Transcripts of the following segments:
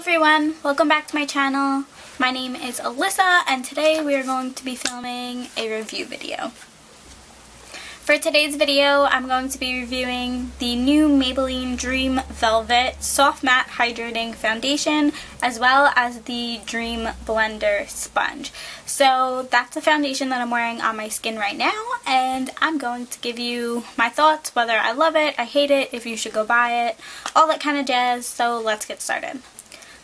everyone, welcome back to my channel. My name is Alyssa and today we are going to be filming a review video. For today's video, I'm going to be reviewing the new Maybelline Dream Velvet Soft Matte Hydrating Foundation as well as the Dream Blender Sponge. So that's the foundation that I'm wearing on my skin right now, and I'm going to give you my thoughts, whether I love it, I hate it, if you should go buy it, all that kind of jazz. So let's get started.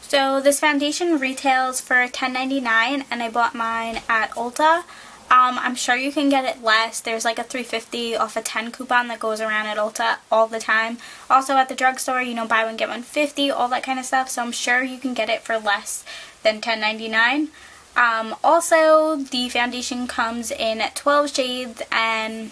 So this foundation retails for $10.99 and I bought mine at Ulta. I'm sure you can get it less. There's like a $3.50 off a 10 coupon that goes around at Ulta all the time. Also at the drugstore, you know, buy one get one $50, all that kind of stuff. So I'm sure you can get it for less than $10.99. Also, the foundation comes in 12 shades and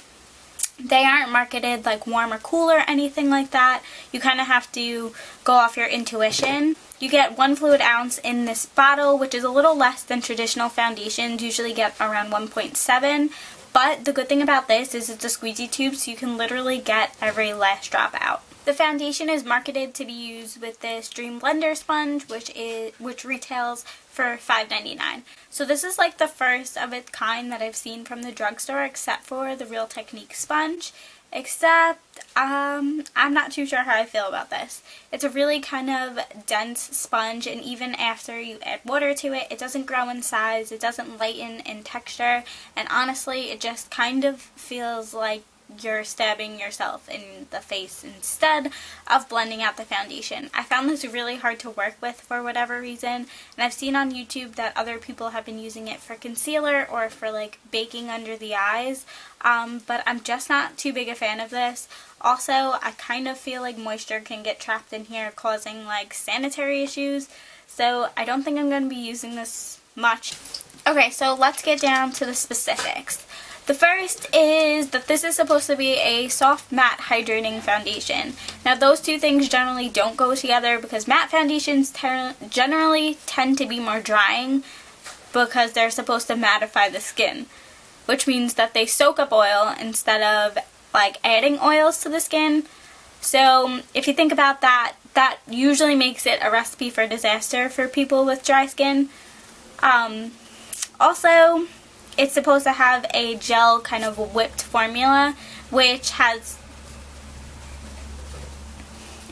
they aren't marketed like warm or cool or anything like that. You kind of have to go off your intuition. You get 1 fluid ounce in this bottle, which is a little less than traditional foundations, usually get around 1.7. But the good thing about this is it's a squeezy tube, so you can literally get every last drop out. The foundation is marketed to be used with this Dream Blender Sponge, which retails for $5.99. So this is like the first of its kind that I've seen from the drugstore, except for the Real Technique sponge. Except, I'm not too sure how I feel about this. It's a really kind of dense sponge, and even after you add water to it, it doesn't grow in size, it doesn't lighten in texture, and honestly, it just kind of feels like you're stabbing yourself in the face instead of blending out the foundation. I found this really hard to work with for whatever reason, and I've seen on YouTube that other people have been using it for concealer or for like baking under the eyes, but I'm just not too big a fan of this. Also, I kind of feel like moisture can get trapped in here causing like sanitary issues, so I don't think I'm going to be using this much. Okay, so let's get down to the specifics. The first is that this is supposed to be a soft matte hydrating foundation. Now those two things generally don't go together because matte foundations generally tend to be more drying because they're supposed to mattify the skin, which means that they soak up oil instead of like adding oils to the skin. So if you think about that, that usually makes it a recipe for disaster for people with dry skin. Also, it's supposed to have a gel kind of whipped formula, which has,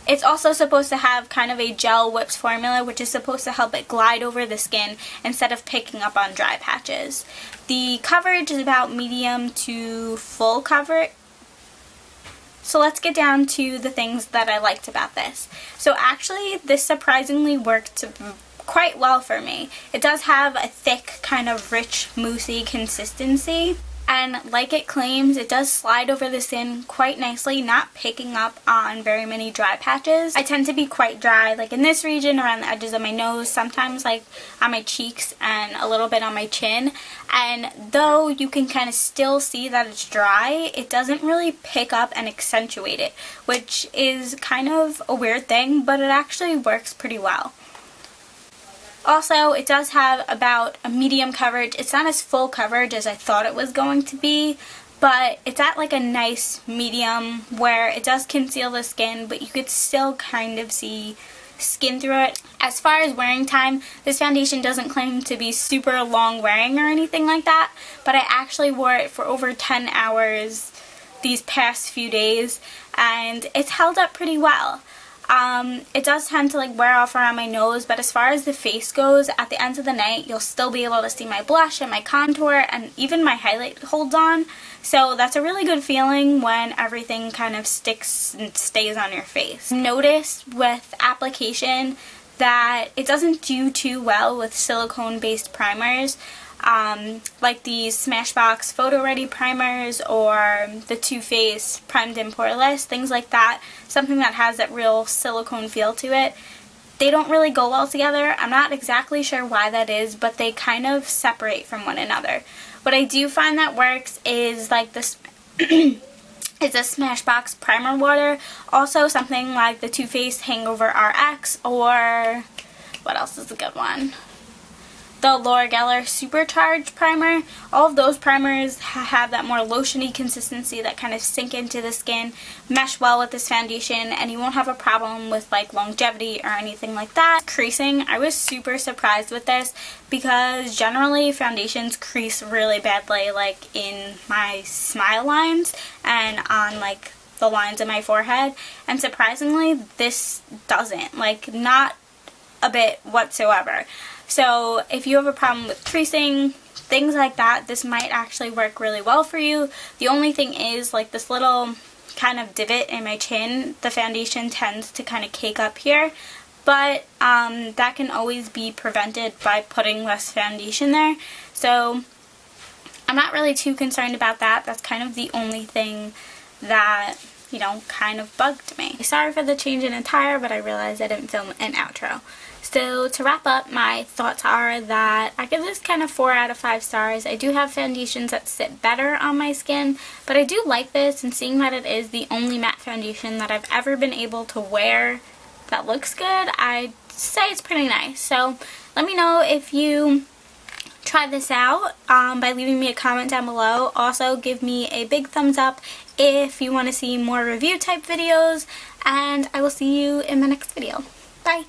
it's also supposed to have kind of a gel whipped formula, which is supposed to help it glide over the skin instead of picking up on dry patches. The coverage is about medium to full coverage. So let's get down to the things that I liked about this. So actually, this surprisingly worked quite well for me. It does have a thick, kind of rich, moussey consistency, and like it claims, it does slide over the skin quite nicely, not picking up on very many dry patches. I tend to be quite dry, like in this region, around the edges of my nose, sometimes like on my cheeks and a little bit on my chin, and though you can kind of still see that it's dry, it doesn't really pick up and accentuate it, which is kind of a weird thing, but it actually works pretty well. Also, it does have about a medium coverage. It's not as full coverage as I thought it was going to be, but it's at like a nice medium where it does conceal the skin, but you could still kind of see skin through it. As far as wearing time, this foundation doesn't claim to be super long wearing or anything like that, but I actually wore it for over 10 hours these past few days, and it's held up pretty well. It does tend to like wear off around my nose, but as far as the face goes, at the end of the night, you'll still be able to see my blush and my contour, and even my highlight holds on. So that's a really good feeling when everything kind of sticks and stays on your face. Notice with application that it doesn't do too well with silicone-based primers. Like these Smashbox Photo Ready primers or the Too Faced Primed and Poreless, things like that, something that has that real silicone feel to it. They don't really go well together. I'm not exactly sure why that is, but they kind of separate from one another. What I do find that works is like this is a Smashbox Primer Water, also something like the Too Faced Hangover RX, or what else is a good one? the Laura Geller Supercharged Primer. All of those primers have that more lotiony consistency that kind of sink into the skin, mesh well with this foundation, and you won't have a problem with like longevity or anything like that. Creasing, I was super surprised with this because generally foundations crease really badly, like in my smile lines and on like the lines in my forehead, and surprisingly this doesn't, like not a bit whatsoever. So if you have a problem with creasing, things like that, this might actually work really well for you. The only thing is, like this little kind of divot in my chin, the foundation tends to kind of cake up here, but that can always be prevented by putting less foundation there. So I'm not really too concerned about that. That's kind of the only thing that, you know, kind of bugged me. Sorry for the change in attire, but I realized I didn't film an outro. So to wrap up, my thoughts are that I give this kind of 4 out of 5 stars. I do have foundations that sit better on my skin, but I do like this, and seeing that it is the only matte foundation that I've ever been able to wear that looks good, I'd say it's pretty nice. So let me know if you try this out by leaving me a comment down below. Also, give me a big thumbs up if you want to see more review type videos, and I will see you in my next video. Bye!